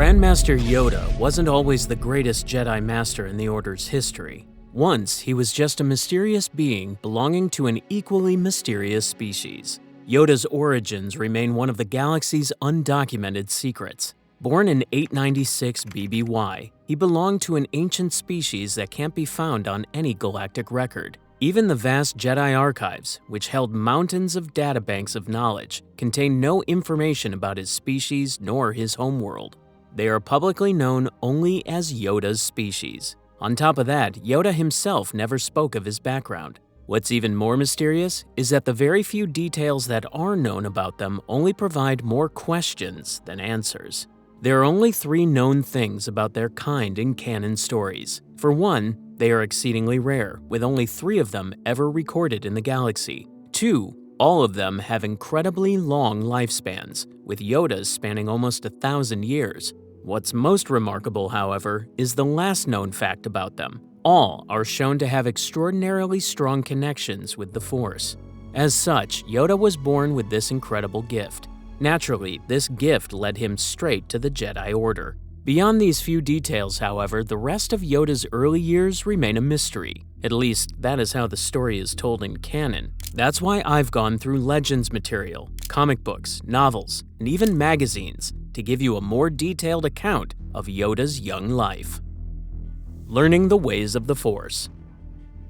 Grandmaster Yoda wasn't always the greatest Jedi Master in the Order's history. Once, he was just a mysterious being belonging to an equally mysterious species. Yoda's origins remain one of the galaxy's undocumented secrets. Born in 896 BBY, he belonged to an ancient species that can't be found on any galactic record. Even the vast Jedi archives, which held mountains of databanks of knowledge, contain no information about his species nor his homeworld. They are publicly known only as Yoda's species. On top of that, Yoda himself never spoke of his background. What's even more mysterious is that the very few details that are known about them only provide more questions than answers. There are only 3 known things about their kind in canon stories. For one, they are exceedingly rare, with only 3 of them ever recorded in the galaxy. 2, all of them have incredibly long lifespans, with Yoda's spanning almost 1,000 years. What's most remarkable, however, is the last known fact about them. All are shown to have extraordinarily strong connections with the Force. As such, Yoda was born with this incredible gift. Naturally, this gift led him straight to the Jedi Order. Beyond these few details, however, the rest of Yoda's early years remain a mystery. At least, that is how the story is told in canon. That's why I've gone through Legends material, comic books, novels, and even magazines to give you a more detailed account of Yoda's young life. Learning the ways of the Force.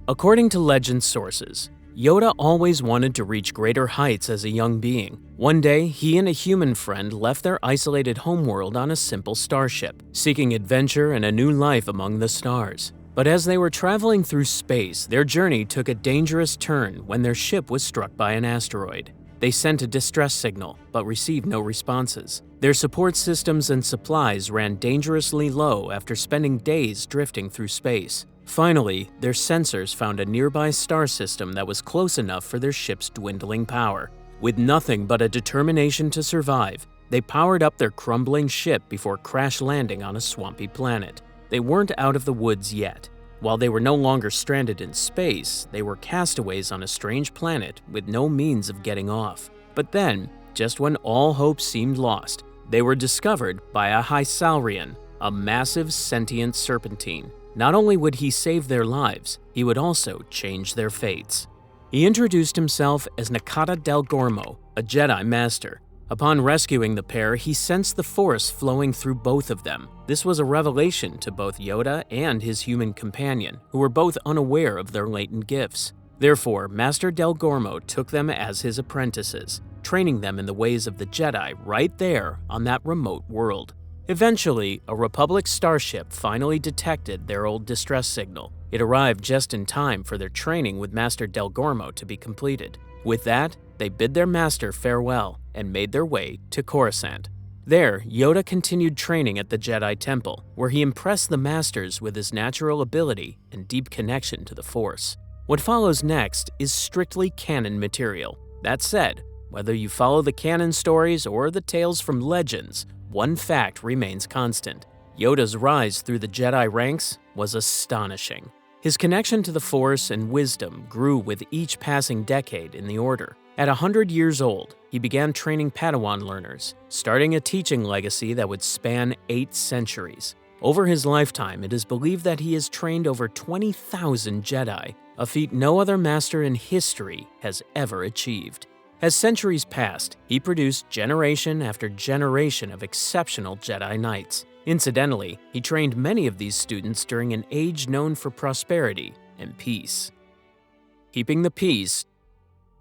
According to Legends sources, Yoda always wanted to reach greater heights as a young being. One day, he and a human friend left their isolated homeworld on a simple starship, seeking adventure and a new life among the stars. But as they were traveling through space, their journey took a dangerous turn when their ship was struck by an asteroid. They sent a distress signal, but received no responses. Their support systems and supplies ran dangerously low after spending days drifting through space. Finally, their sensors found a nearby star system that was close enough for their ship's dwindling power. With nothing but a determination to survive, they powered up their crumbling ship before crash landing on a swampy planet. They weren't out of the woods yet. While they were no longer stranded in space, they were castaways on a strange planet with no means of getting off. But then, just when all hope seemed lost, they were discovered by a Hysalrian, a massive sentient serpentine. Not only would he save their lives, he would also change their fates. He introduced himself as Nakata Del Gormo, a Jedi Master. Upon rescuing the pair, he sensed the Force flowing through both of them. This was a revelation to both Yoda and his human companion, who were both unaware of their latent gifts. Therefore, Master Del Gormo took them as his apprentices, training them in the ways of the Jedi right there on that remote world. Eventually, a Republic starship finally detected their old distress signal. It arrived just in time for their training with Master Del Gormo to be completed. With that, they bid their master farewell and made their way to Coruscant. There, Yoda continued training at the Jedi Temple, where he impressed the Masters with his natural ability and deep connection to the Force. What follows next is strictly canon material. That said, whether you follow the canon stories or the tales from Legends, one fact remains constant. Yoda's rise through the Jedi ranks was astonishing. His connection to the Force and wisdom grew with each passing decade in the Order. At 100 years old, he began training Padawan learners, starting a teaching legacy that would span 8 centuries. Over his lifetime, it is believed that he has trained over 20,000 Jedi, a feat no other master in history has ever achieved. As centuries passed, he produced generation after generation of exceptional Jedi Knights. Incidentally, he trained many of these students during an age known for prosperity and peace. Keeping the peace.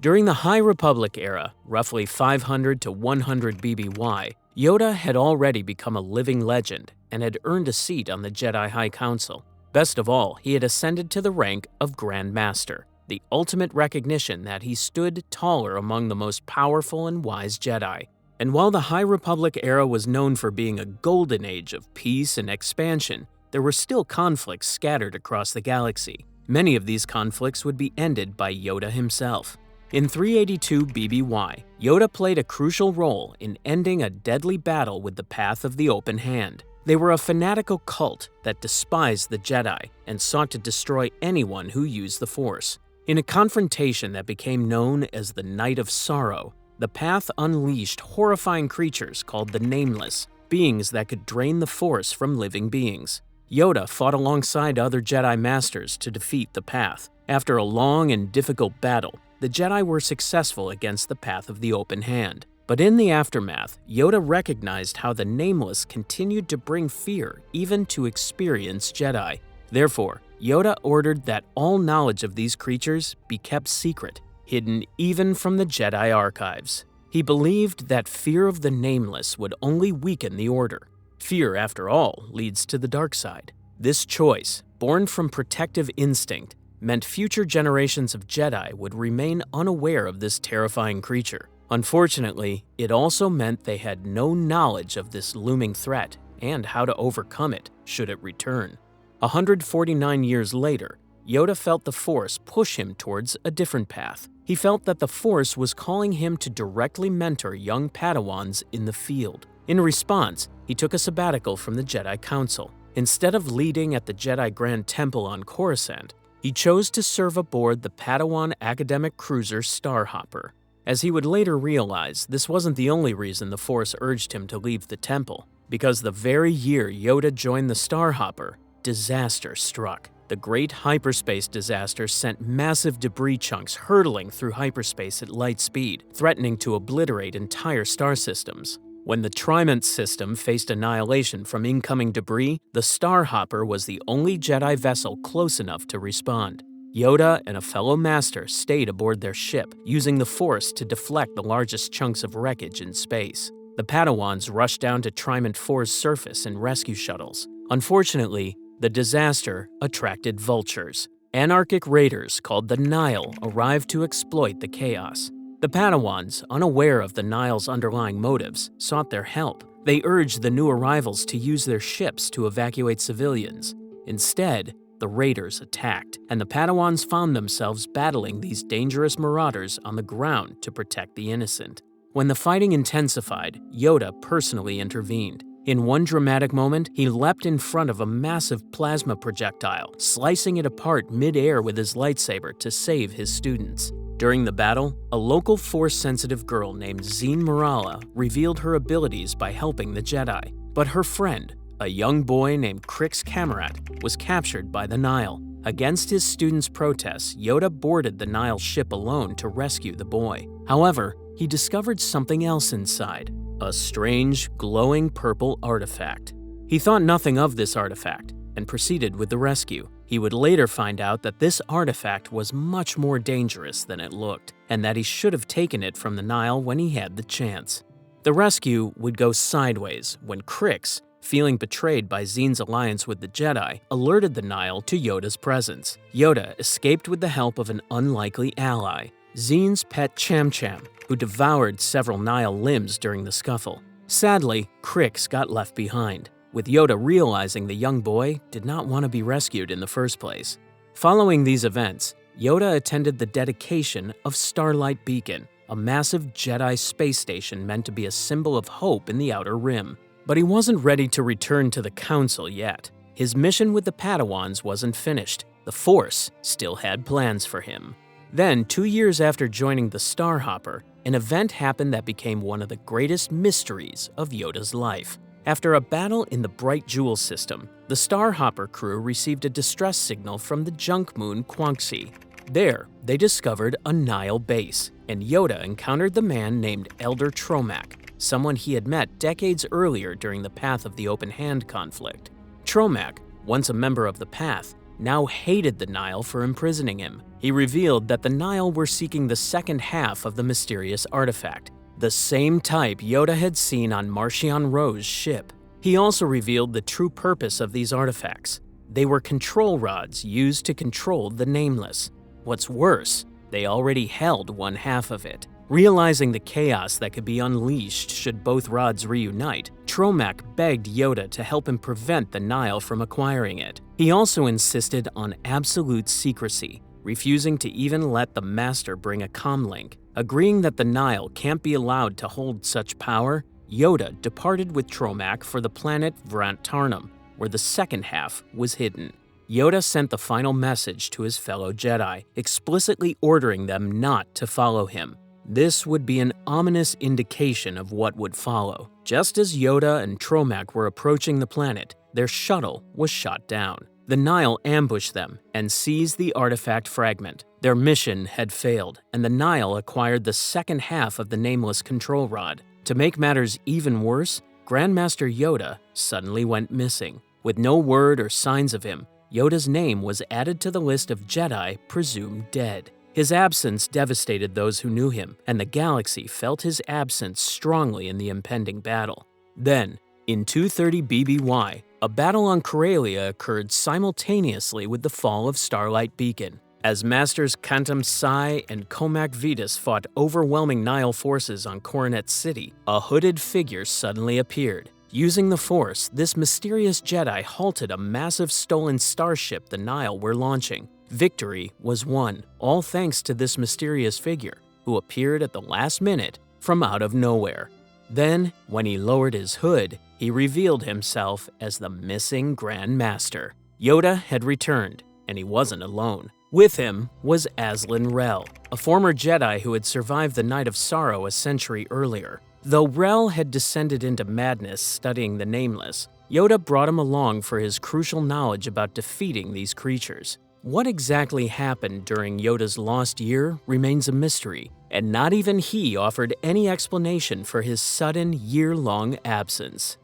During the High Republic era, roughly 500 to 100 BBY, Yoda had already become a living legend and had earned a seat on the Jedi High Council. Best of all, he had ascended to the rank of Grand Master, the ultimate recognition that he stood taller among the most powerful and wise Jedi. And while the High Republic era was known for being a golden age of peace and expansion, there were still conflicts scattered across the galaxy. Many of these conflicts would be ended by Yoda himself. In 382 BBY, Yoda played a crucial role in ending a deadly battle with the Path of the Open Hand. They were a fanatical cult that despised the Jedi and sought to destroy anyone who used the Force. In a confrontation that became known as the Night of Sorrow, the Path unleashed horrifying creatures called the Nameless. beings that could drain the Force from living beings. Yoda fought alongside other Jedi Masters to defeat the Path. After a long and difficult battle, the Jedi were successful against the Path of the Open Hand. But in the aftermath, Yoda recognized how the Nameless continued to bring fear even to experienced Jedi. Therefore, Yoda ordered that all knowledge of these creatures be kept secret, hidden even from the Jedi archives. He believed that fear of the Nameless would only weaken the Order. Fear, after all, leads to the dark side. This choice, born from protective instinct, meant future generations of Jedi would remain unaware of this terrifying creature. Unfortunately, it also meant they had no knowledge of this looming threat and how to overcome it should it return. 149 years later, Yoda felt the Force push him towards a different path. He felt that the Force was calling him to directly mentor young Padawans in the field. In response, he took a sabbatical from the Jedi Council. Instead of leading at the Jedi Grand Temple on Coruscant, he chose to serve aboard the Padawan academic cruiser Starhopper. As he would later realize, this wasn't the only reason the Force urged him to leave the temple, because the very year Yoda joined the Starhopper, disaster struck. The great hyperspace disaster sent massive debris chunks hurtling through hyperspace at light speed, threatening to obliterate entire star systems. When the Trimont system faced annihilation from incoming debris, the Starhopper was the only Jedi vessel close enough to respond. Yoda and a fellow master stayed aboard their ship, using the Force to deflect the largest chunks of wreckage in space. The Padawans rushed down to Trimont 4's surface in rescue shuttles. Unfortunately, the disaster attracted vultures. Anarchic raiders called the Nile arrived to exploit the chaos. The Padawans, unaware of the Nile's underlying motives, sought their help. They urged the new arrivals to use their ships to evacuate civilians. Instead, the raiders attacked, and the Padawans found themselves battling these dangerous marauders on the ground to protect the innocent. When the fighting intensified, Yoda personally intervened. In one dramatic moment, he leapt in front of a massive plasma projectile, slicing it apart mid-air with his lightsaber to save his students. During the battle, a local Force-sensitive girl named Zeen Morala revealed her abilities by helping the Jedi. But her friend, a young boy named Crix Camarat, was captured by the Nile. Against his students' protests, Yoda boarded the Nile ship alone to rescue the boy. However, he discovered something else inside, a strange, glowing purple artifact. He thought nothing of this artifact and proceeded with the rescue. He would later find out that this artifact was much more dangerous than it looked, and that he should have taken it from the Nile when he had the chance. The rescue would go sideways when Crix, feeling betrayed by Zeen's alliance with the Jedi, alerted the Nile to Yoda's presence. Yoda escaped with the help of an unlikely ally, Zeen's pet Cham Cham, who devoured several Nile limbs during the scuffle. Sadly, Crix got left behind, with Yoda realizing the young boy did not want to be rescued in the first place. Following these events, Yoda attended the dedication of Starlight Beacon, a massive Jedi space station meant to be a symbol of hope in the Outer Rim. But he wasn't ready to return to the Council yet. His mission with the Padawans wasn't finished. The Force still had plans for him. Then, 2 years after joining the Starhopper, an event happened that became one of the greatest mysteries of Yoda's life. After a battle in the Bright Jewel system, the Starhopper crew received a distress signal from the junk moon Quanxi. There, they discovered a Nile base, and Yoda encountered the man named Elder Tromac, someone he had met decades earlier during the Path of the Open Hand conflict. Tromac, once a member of the Path, now hated the Nile for imprisoning him. He revealed that the Nile were seeking the second half of the mysterious artifact, the same type Yoda had seen on Marchion Ro's ship. He also revealed the true purpose of these artifacts. They were control rods used to control the Nameless. What's worse, they already held one half of it. Realizing the chaos that could be unleashed should both rods reunite, Tromac begged Yoda to help him prevent the Nile from acquiring it. He also insisted on absolute secrecy, refusing to even let the Master bring a comlink. Agreeing that the Nile can't be allowed to hold such power, Yoda departed with Tromac for the planet Vrant Tarnum, where the second half was hidden. Yoda sent the final message to his fellow Jedi, explicitly ordering them not to follow him. This would be an ominous indication of what would follow. Just as Yoda and Tromak were approaching the planet, their shuttle was shot down. The Nile ambushed them and seized the artifact fragment. Their mission had failed, and the Nile acquired the second half of the Nameless control rod. To make matters even worse, Grandmaster Yoda suddenly went missing. With no word or signs of him, Yoda's name was added to the list of Jedi presumed dead. His absence devastated those who knew him, and the galaxy felt his absence strongly in the impending battle. Then, in 230 BBY, a battle on Corellia occurred simultaneously with the fall of Starlight Beacon. As Masters Kantam Sai and Comac Vetus fought overwhelming Nile forces on Coronet City, a hooded figure suddenly appeared. Using the Force, this mysterious Jedi halted a massive stolen starship the Nile were launching. Victory was won, all thanks to this mysterious figure, who appeared at the last minute from out of nowhere. Then, when he lowered his hood, he revealed himself as the missing Grand Master. Yoda had returned, and he wasn't alone. With him was Aslan Rel, a former Jedi who had survived the Night of Sorrow a century earlier. Though Rel had descended into madness studying the Nameless, Yoda brought him along for his crucial knowledge about defeating these creatures. What exactly happened during Yoda's lost year remains a mystery, and not even he offered any explanation for his sudden year-long absence.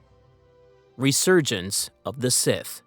Resurgence of the Sith.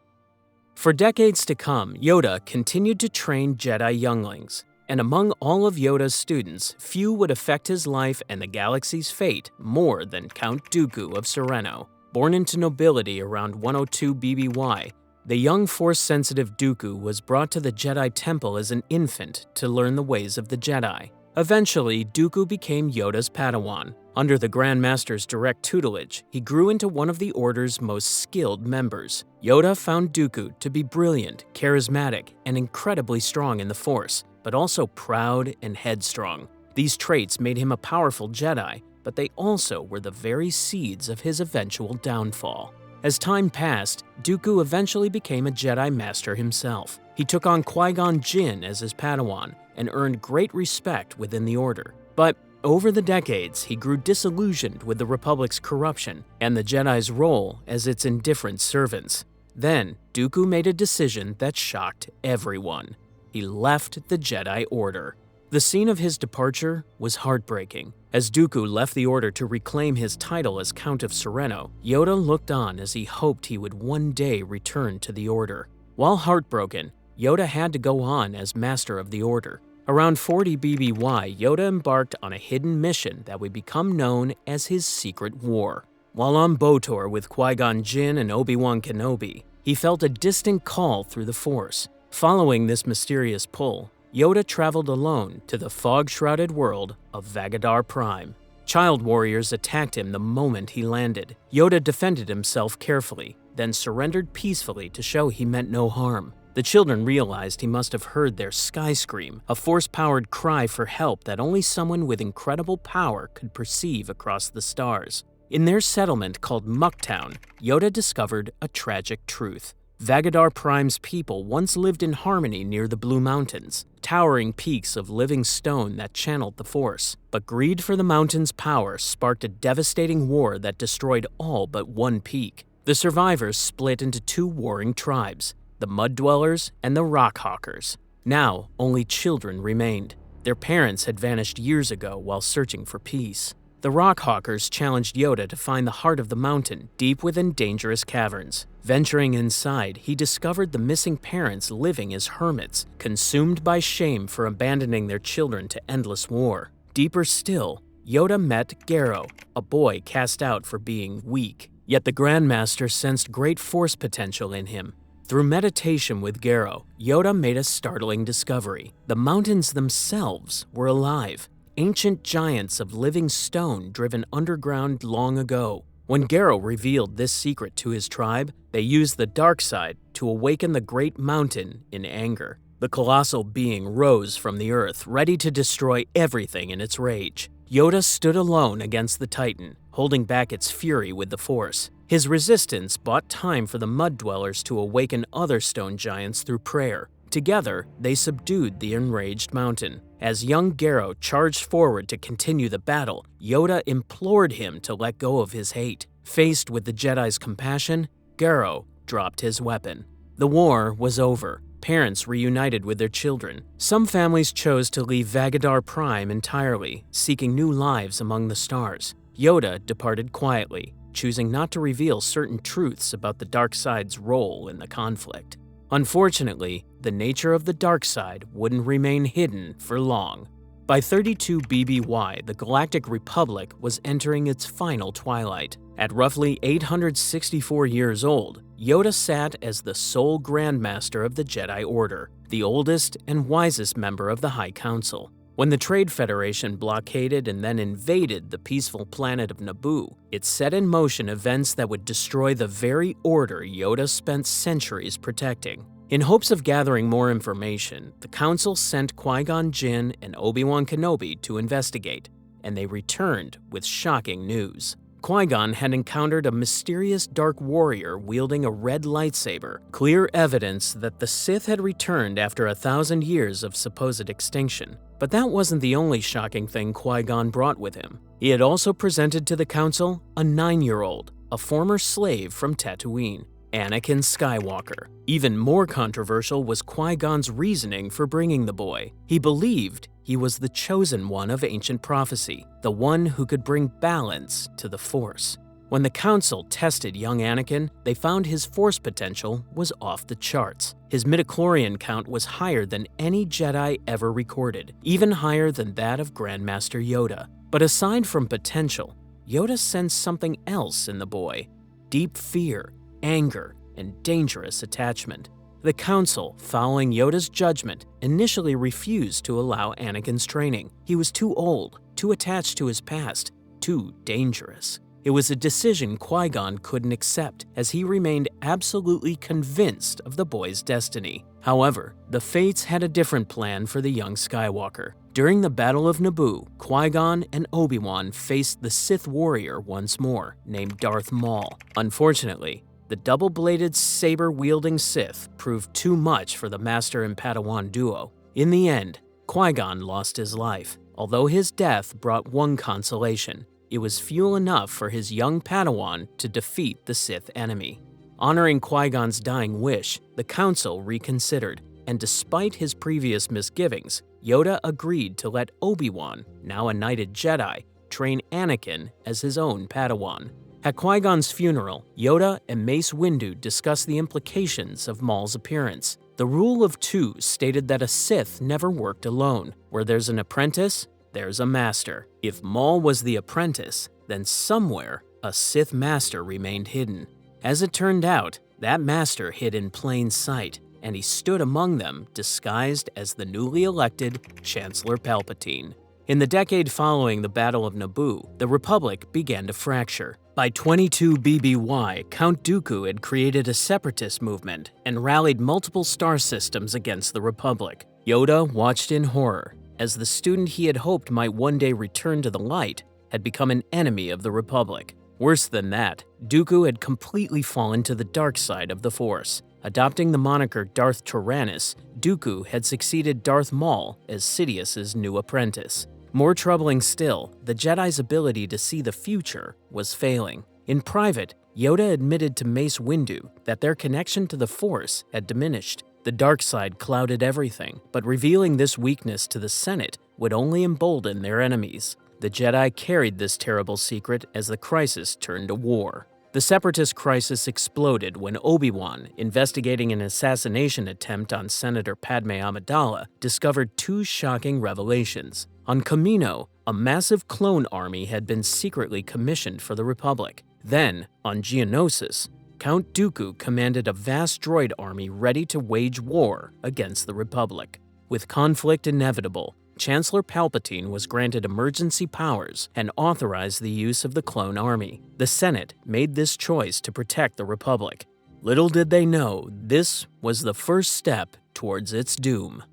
For decades to come, Yoda continued to train Jedi younglings, and among all of Yoda's students, few would affect his life and the galaxy's fate more than Count Dooku of Sereno. Born into nobility around 102 BBY, the young Force-sensitive Dooku was brought to the Jedi Temple as an infant to learn the ways of the Jedi. Eventually, Dooku became Yoda's Padawan. Under the Grand Master's direct tutelage, he grew into one of the Order's most skilled members. Yoda found Dooku to be brilliant, charismatic, and incredibly strong in the Force, but also proud and headstrong. These traits made him a powerful Jedi, but they also were the very seeds of his eventual downfall. As time passed, Dooku eventually became a Jedi Master himself. He took on Qui-Gon Jinn as his Padawan and earned great respect within the Order. But over the decades, he grew disillusioned with the Republic's corruption and the Jedi's role as its indifferent servants. Then, Dooku made a decision that shocked everyone. He left the Jedi Order. The scene of his departure was heartbreaking. As Dooku left the Order to reclaim his title as Count of Sereno, Yoda looked on as he hoped he would one day return to the Order. While heartbroken, Yoda had to go on as Master of the Order. Around 40 BBY, Yoda embarked on a hidden mission that would become known as his Secret War. While on Botor with Qui-Gon Jinn and Obi-Wan Kenobi, he felt a distant call through the Force. Following this mysterious pull, Yoda traveled alone to the fog-shrouded world of Vagadar Prime. Child warriors attacked him the moment he landed. Yoda defended himself carefully, then surrendered peacefully to show he meant no harm. The children realized he must have heard their sky scream, a force-powered cry for help that only someone with incredible power could perceive across the stars. In their settlement called Mucktown, Yoda discovered a tragic truth. Vagadar Prime's people once lived in harmony near the Blue Mountains, towering peaks of living stone that channeled the Force. But greed for the mountain's power sparked a devastating war that destroyed all but one peak. The survivors split into two warring tribes, the Mud Dwellers and the Rock Hawkers. Now, only children remained. Their parents had vanished years ago while searching for peace. The Rock Hawkers challenged Yoda to find the heart of the mountain, deep within dangerous caverns. Venturing inside, he discovered the missing parents living as hermits, consumed by shame for abandoning their children to endless war. Deeper still, Yoda met Garrow, a boy cast out for being weak. Yet the Grandmaster sensed great Force potential in him. Through meditation with Garrow, Yoda made a startling discovery. The mountains themselves were alive. Ancient giants of living stone driven underground long ago. When Garrow revealed this secret to his tribe, they used the dark side to awaken the great mountain in anger. The colossal being rose from the earth, ready to destroy everything in its rage. Yoda stood alone against the Titan, holding back its fury with the Force. His resistance bought time for the Mud Dwellers to awaken other stone giants through prayer. Together, they subdued the enraged mountain. As young Garro charged forward to continue the battle, Yoda implored him to let go of his hate. Faced with the Jedi's compassion, Garro dropped his weapon. The war was over. Parents reunited with their children. Some families chose to leave Vagadar Prime entirely, seeking new lives among the stars. Yoda departed quietly, choosing not to reveal certain truths about the dark side's role in the conflict. Unfortunately, the nature of the dark side wouldn't remain hidden for long. By 32 BBY, the Galactic Republic was entering its final twilight. At roughly 864 years old, Yoda sat as the sole Grandmaster of the Jedi Order, the oldest and wisest member of the High Council. When the Trade Federation blockaded and then invaded the peaceful planet of Naboo, it set in motion events that would destroy the very order Yoda spent centuries protecting. In hopes of gathering more information, the Council sent Qui-Gon Jinn and Obi-Wan Kenobi to investigate, and they returned with shocking news. Qui-Gon had encountered a mysterious dark warrior wielding a red lightsaber, clear evidence that the Sith had returned after 1,000 years of supposed extinction. But that wasn't the only shocking thing Qui-Gon brought with him. He had also presented to the Council a 9-year-old, a former slave from Tatooine, Anakin Skywalker. Even more controversial was Qui-Gon's reasoning for bringing the boy. He believed he was the chosen one of ancient prophecy, the one who could bring balance to the Force. When the Council tested young Anakin, they found his Force potential was off the charts. His midichlorian count was higher than any Jedi ever recorded, even higher than that of Grandmaster Yoda. But aside from potential, Yoda sensed something else in the boy: deep fear, anger, and dangerous attachment. The Council, following Yoda's judgment, initially refused to allow Anakin's training. He was too old, too attached to his past, too dangerous. It was a decision Qui-Gon couldn't accept, as he remained absolutely convinced of the boy's destiny. However, the Fates had a different plan for the young Skywalker. During the Battle of Naboo, Qui-Gon and Obi-Wan faced the Sith warrior once more, named Darth Maul. Unfortunately, the double-bladed, saber-wielding Sith proved too much for the Master and Padawan duo. In the end, Qui-Gon lost his life, although his death brought one consolation: it was fuel enough for his young Padawan to defeat the Sith enemy. Honoring Qui-Gon's dying wish, the Council reconsidered, and despite his previous misgivings, Yoda agreed to let Obi-Wan, now a knighted Jedi, train Anakin as his own Padawan. At Qui-Gon's funeral, Yoda and Mace Windu discussed the implications of Maul's appearance. The rule of two stated that a Sith never worked alone. Where there's an apprentice, there's a master. If Maul was the apprentice, then somewhere a Sith master remained hidden. As it turned out, that master hid in plain sight, and he stood among them disguised as the newly elected Chancellor Palpatine. In the decade following the Battle of Naboo, the Republic began to fracture. By 22 BBY, Count Dooku had created a separatist movement and rallied multiple star systems against the Republic. Yoda watched in horror, as the student he had hoped might one day return to the light had become an enemy of the Republic. Worse than that, Dooku had completely fallen to the dark side of the Force. Adopting the moniker Darth Tyrannus, Dooku had succeeded Darth Maul as Sidious's new apprentice. More troubling still, the Jedi's ability to see the future was failing. In private, Yoda admitted to Mace Windu that their connection to the Force had diminished. The dark side clouded everything, but revealing this weakness to the Senate would only embolden their enemies. The Jedi carried this terrible secret as the crisis turned to war. The Separatist crisis exploded when Obi-Wan, investigating an assassination attempt on Senator Padme Amidala, discovered two shocking revelations. On Kamino, a massive clone army had been secretly commissioned for the Republic. Then, on Geonosis, Count Dooku commanded a vast droid army ready to wage war against the Republic. With conflict inevitable, Chancellor Palpatine was granted emergency powers and authorized the use of the clone army. The Senate made this choice to protect the Republic. Little did they know, this was the first step towards its doom.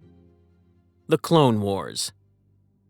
The Clone Wars.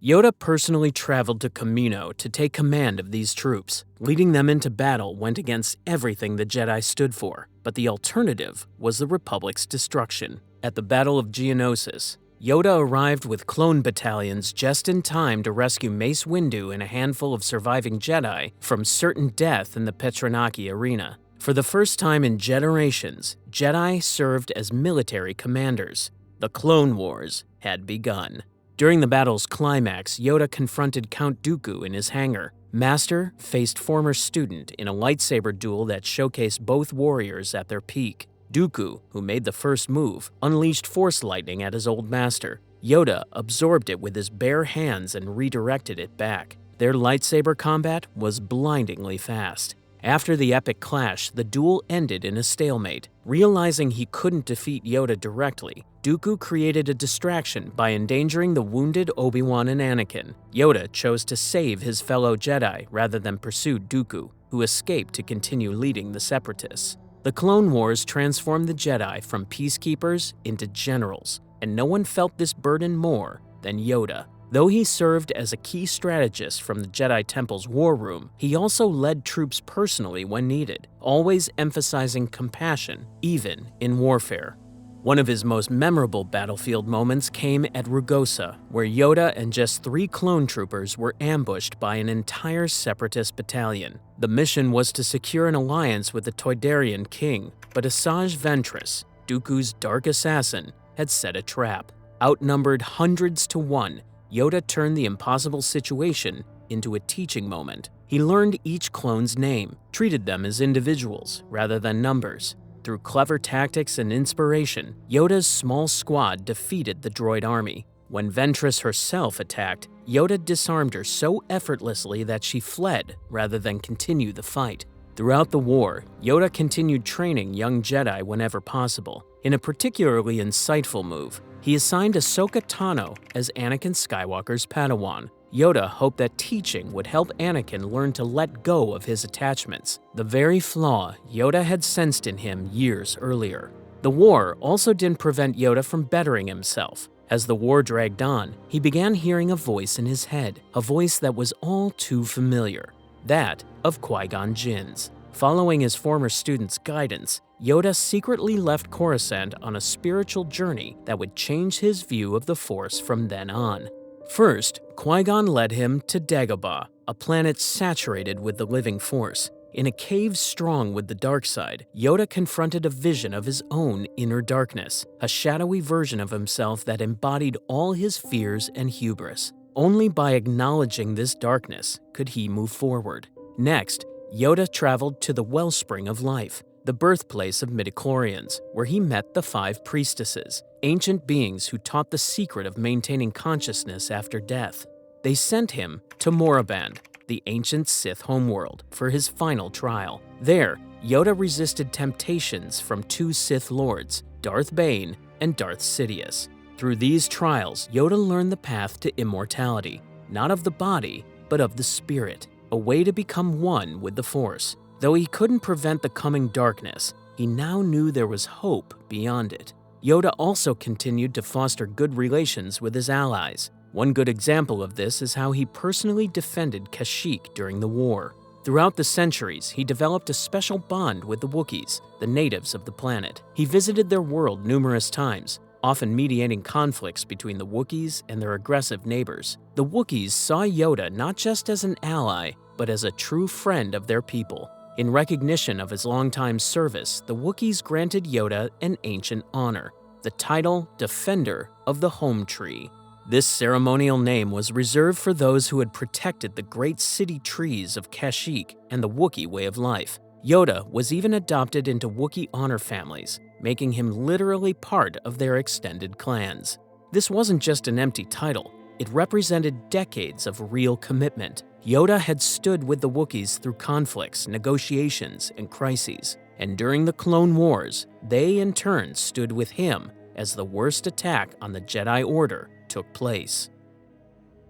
Yoda personally traveled to Kamino to take command of these troops. Leading them into battle went against everything the Jedi stood for, but the alternative was the Republic's destruction. At the Battle of Geonosis, Yoda arrived with clone battalions just in time to rescue Mace Windu and a handful of surviving Jedi from certain death in the Petranaki arena. For the first time in generations, Jedi served as military commanders. The Clone Wars had begun. During the battle's climax, Yoda confronted Count Dooku in his hangar. Master faced former student in a lightsaber duel that showcased both warriors at their peak. Dooku, who made the first move, unleashed force lightning at his old master. Yoda absorbed it with his bare hands and redirected it back. Their lightsaber combat was blindingly fast. After the epic clash, the duel ended in a stalemate. Realizing he couldn't defeat Yoda directly, Dooku created a distraction by endangering the wounded Obi-Wan and Anakin. Yoda chose to save his fellow Jedi rather than pursue Dooku, who escaped to continue leading the Separatists. The Clone Wars transformed the Jedi from peacekeepers into generals, and no one felt this burden more than Yoda. Though he served as a key strategist from the Jedi Temple's war room, he also led troops personally when needed, always emphasizing compassion, even in warfare. One of his most memorable battlefield moments came at Rugosa, where Yoda and just 3 clone troopers were ambushed by an entire Separatist battalion. The mission was to secure an alliance with the Toydarian king, but Asajj Ventress, Dooku's dark assassin, had set a trap. Outnumbered hundreds to 1, Yoda turned the impossible situation into a teaching moment. He learned each clone's name, treated them as individuals rather than numbers. Through clever tactics and inspiration, Yoda's small squad defeated the droid army. When Ventress herself attacked, Yoda disarmed her so effortlessly that she fled rather than continue the fight. Throughout the war, Yoda continued training young Jedi whenever possible. In a particularly insightful move, he assigned Ahsoka Tano as Anakin Skywalker's Padawan. Yoda hoped that teaching would help Anakin learn to let go of his attachments, the very flaw Yoda had sensed in him years earlier. The war also didn't prevent Yoda from bettering himself. As the war dragged on, he began hearing a voice in his head, a voice that was all too familiar, that of Qui-Gon Jinn's. Following his former student's guidance, Yoda secretly left Coruscant on a spiritual journey that would change his view of the Force from then on. First, Qui-Gon led him to Dagobah, a planet saturated with the living Force. In a cave strong with the dark side, Yoda confronted a vision of his own inner darkness, a shadowy version of himself that embodied all his fears and hubris. Only by acknowledging this darkness could he move forward. Next, Yoda traveled to the Wellspring of Life, the birthplace of midichlorians, where he met the 5 priestesses, ancient beings who taught the secret of maintaining consciousness after death. They sent him to Moraband, the ancient Sith homeworld, for his final trial. There, Yoda resisted temptations from 2 Sith lords, Darth Bane and Darth Sidious. Through these trials, Yoda learned the path to immortality, not of the body, but of the spirit, a way to become one with the Force. Though he couldn't prevent the coming darkness, he now knew there was hope beyond it. Yoda also continued to foster good relations with his allies. One good example of this is how he personally defended Kashyyyk during the war. Throughout the centuries, he developed a special bond with the Wookiees, the natives of the planet. He visited their world numerous times, often mediating conflicts between the Wookiees and their aggressive neighbors. The Wookiees saw Yoda not just as an ally, but as a true friend of their people. In recognition of his longtime service, the Wookiees granted Yoda an ancient honor, the title Defender of the Home Tree. This ceremonial name was reserved for those who had protected the great city trees of Kashyyyk and the Wookiee way of life. Yoda was even adopted into Wookiee honor families, making him literally part of their extended clans. This wasn't just an empty title. It represented decades of real commitment. Yoda had stood with the Wookiees through conflicts, negotiations, and crises. And during the Clone Wars, they in turn stood with him as the worst attack on the Jedi Order took place.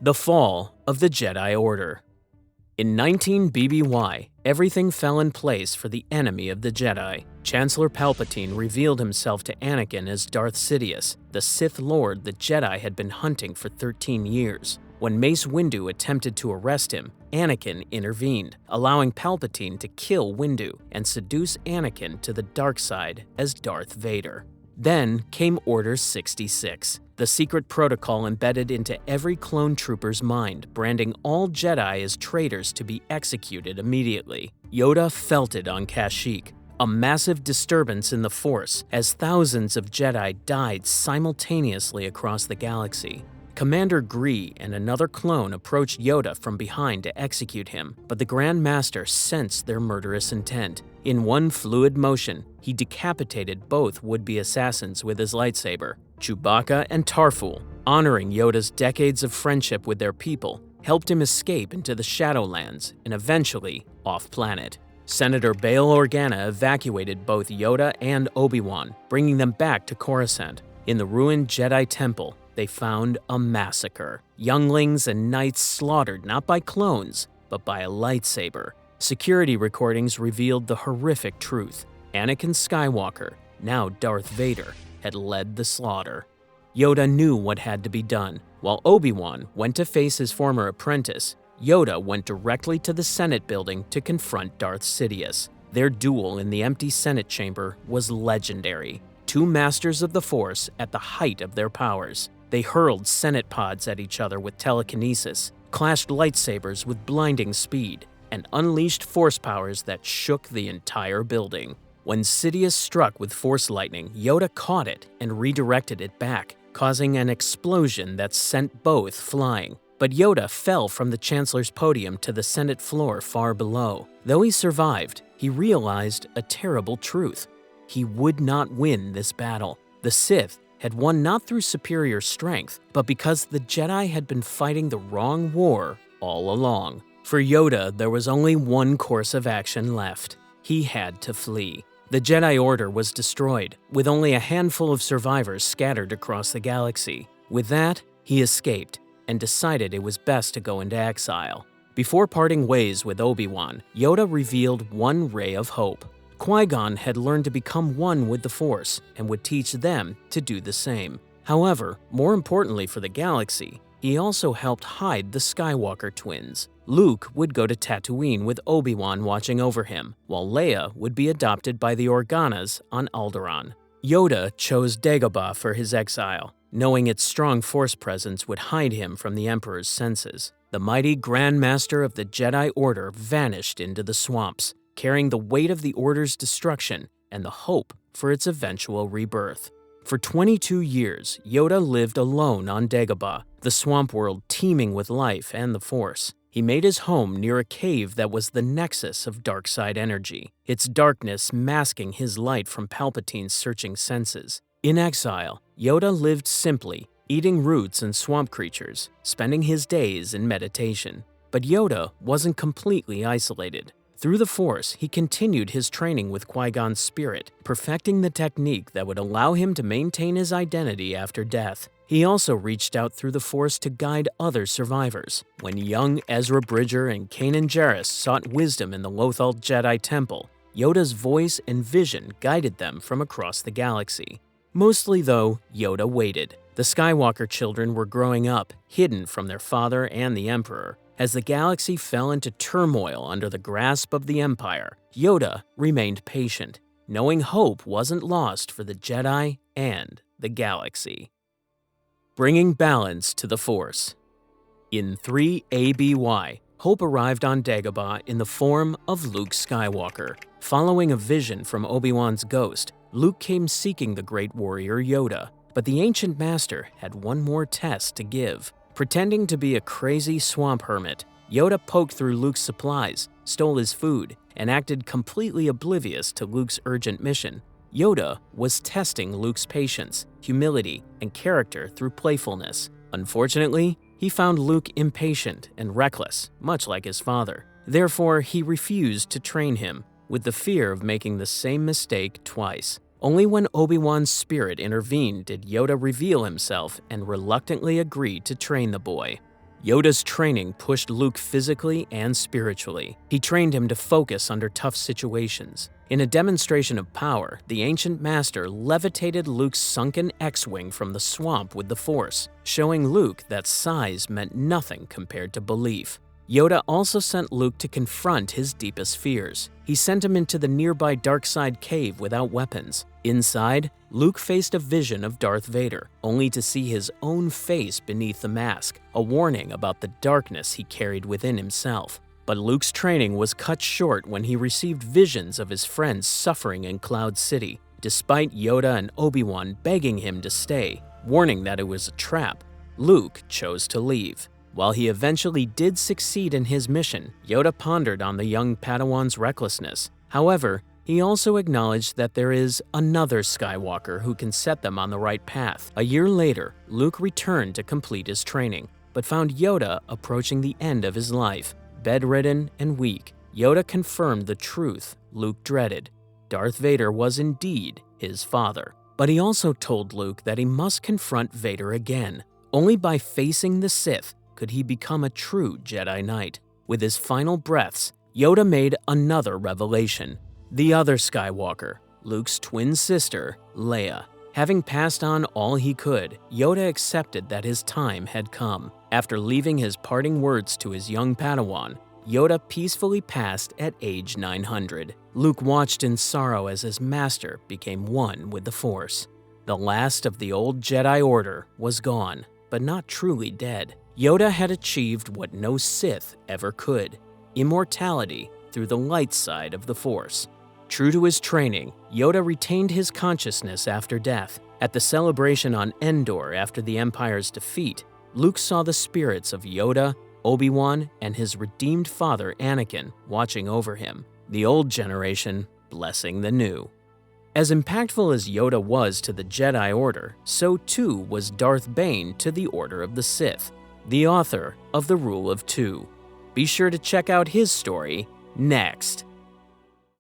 The fall of the Jedi Order. In 19 BBY, everything fell in place for the enemy of the Jedi. Chancellor Palpatine revealed himself to Anakin as Darth Sidious, the Sith Lord the Jedi had been hunting for 13 years. When Mace Windu attempted to arrest him, Anakin intervened, allowing Palpatine to kill Windu and seduce Anakin to the dark side as Darth Vader. Then came Order 66, the secret protocol embedded into every clone trooper's mind, branding all Jedi as traitors to be executed immediately. Yoda felt it on Kashyyyk, a massive disturbance in the Force as thousands of Jedi died simultaneously across the galaxy. Commander Gree and another clone approached Yoda from behind to execute him, but the Grand Master sensed their murderous intent. In one fluid motion, he decapitated both would-be assassins with his lightsaber. Chewbacca and Tarful, honoring Yoda's decades of friendship with their people, helped him escape into the Shadowlands and eventually off-planet. Senator Bail Organa evacuated both Yoda and Obi-Wan, bringing them back to Coruscant. In the ruined Jedi Temple, they found a massacre. Younglings and knights slaughtered not by clones, but by a lightsaber. Security recordings revealed the horrific truth. Anakin Skywalker, now Darth Vader, had led the slaughter. Yoda knew what had to be done. While Obi-Wan went to face his former apprentice, Yoda went directly to the Senate building to confront Darth Sidious. Their duel in the empty Senate chamber was legendary. Two masters of the Force at the height of their powers. They hurled Senate pods at each other with telekinesis, clashed lightsabers with blinding speed, and unleashed Force powers that shook the entire building. When Sidious struck with Force lightning, Yoda caught it and redirected it back, causing an explosion that sent both flying. But Yoda fell from the Chancellor's podium to the Senate floor far below. Though he survived, he realized a terrible truth. He would not win this battle. The Sith had won not through superior strength, but because the Jedi had been fighting the wrong war all along. For Yoda, there was only one course of action left. He had to flee. The Jedi Order was destroyed, with only a handful of survivors scattered across the galaxy. With that, he escaped and decided it was best to go into exile. Before parting ways with Obi-Wan, Yoda revealed one ray of hope. Qui-Gon had learned to become one with the Force and would teach them to do the same. However, more importantly for the galaxy, he also helped hide the Skywalker twins. Luke would go to Tatooine with Obi-Wan watching over him, while Leia would be adopted by the Organas on Alderaan. Yoda chose Dagobah for his exile, knowing its strong Force presence would hide him from the Emperor's senses. The mighty Grand Master of the Jedi Order vanished into the swamps, carrying the weight of the Order's destruction and the hope for its eventual rebirth. For 22 years, Yoda lived alone on Dagobah, the swamp world teeming with life and the Force. He made his home near a cave that was the nexus of dark side energy, its darkness masking his light from Palpatine's searching senses. In exile, Yoda lived simply, eating roots and swamp creatures, spending his days in meditation. But Yoda wasn't completely isolated. Through the Force, he continued his training with Qui-Gon's spirit, perfecting the technique that would allow him to maintain his identity after death. He also reached out through the Force to guide other survivors. When young Ezra Bridger and Kanan Jarrus sought wisdom in the Lothal Jedi Temple, Yoda's voice and vision guided them from across the galaxy. Mostly, though, Yoda waited. The Skywalker children were growing up, hidden from their father and the Emperor. As the galaxy fell into turmoil under the grasp of the Empire, Yoda remained patient, knowing hope wasn't lost for the Jedi and the galaxy. Bringing balance to the Force. In 3 ABY, Hope arrived on Dagobah in the form of Luke Skywalker. Following a vision from Obi-Wan's ghost, Luke came seeking the great warrior Yoda, but the ancient master had one more test to give. Pretending to be a crazy swamp hermit, Yoda poked through Luke's supplies, stole his food, and acted completely oblivious to Luke's urgent mission. Yoda was testing Luke's patience, humility, and character through playfulness. Unfortunately, he found Luke impatient and reckless, much like his father. Therefore, he refused to train him, with the fear of making the same mistake twice. Only when Obi-Wan's spirit intervened did Yoda reveal himself and reluctantly agree to train the boy. Yoda's training pushed Luke physically and spiritually. He trained him to focus under tough situations. In a demonstration of power, the ancient master levitated Luke's sunken X-Wing from the swamp with the Force, showing Luke that size meant nothing compared to belief. Yoda also sent Luke to confront his deepest fears. He sent him into the nearby dark side cave without weapons. Inside, Luke faced a vision of Darth Vader, only to see his own face beneath the mask, a warning about the darkness he carried within himself. But Luke's training was cut short when he received visions of his friends suffering in Cloud City, despite Yoda and Obi-Wan begging him to stay, warning that it was a trap. Luke chose to leave. While he eventually did succeed in his mission, Yoda pondered on the young Padawan's recklessness. However, he also acknowledged that there is another Skywalker who can set them on the right path. A year later, Luke returned to complete his training, but found Yoda approaching the end of his life. Bedridden and weak, Yoda confirmed the truth Luke dreaded. Darth Vader was indeed his father. But he also told Luke that he must confront Vader again. Only by facing the Sith could he become a true Jedi Knight. With his final breaths, Yoda made another revelation. The other Skywalker, Luke's twin sister, Leia. Having passed on all he could, Yoda accepted that his time had come. After leaving his parting words to his young Padawan, Yoda peacefully passed at age 900. Luke watched in sorrow as his master became one with the Force. The last of the old Jedi Order was gone, but not truly dead. Yoda had achieved what no Sith ever could: immortality through the light side of the Force. True to his training, Yoda retained his consciousness after death. At the celebration on Endor after the Empire's defeat, Luke saw the spirits of Yoda, Obi-Wan, and his redeemed father Anakin watching over him, the old generation blessing the new. As impactful as Yoda was to the Jedi Order, so too was Darth Bane to the Order of the Sith, the author of the Rule of Two. Be sure to check out his story next.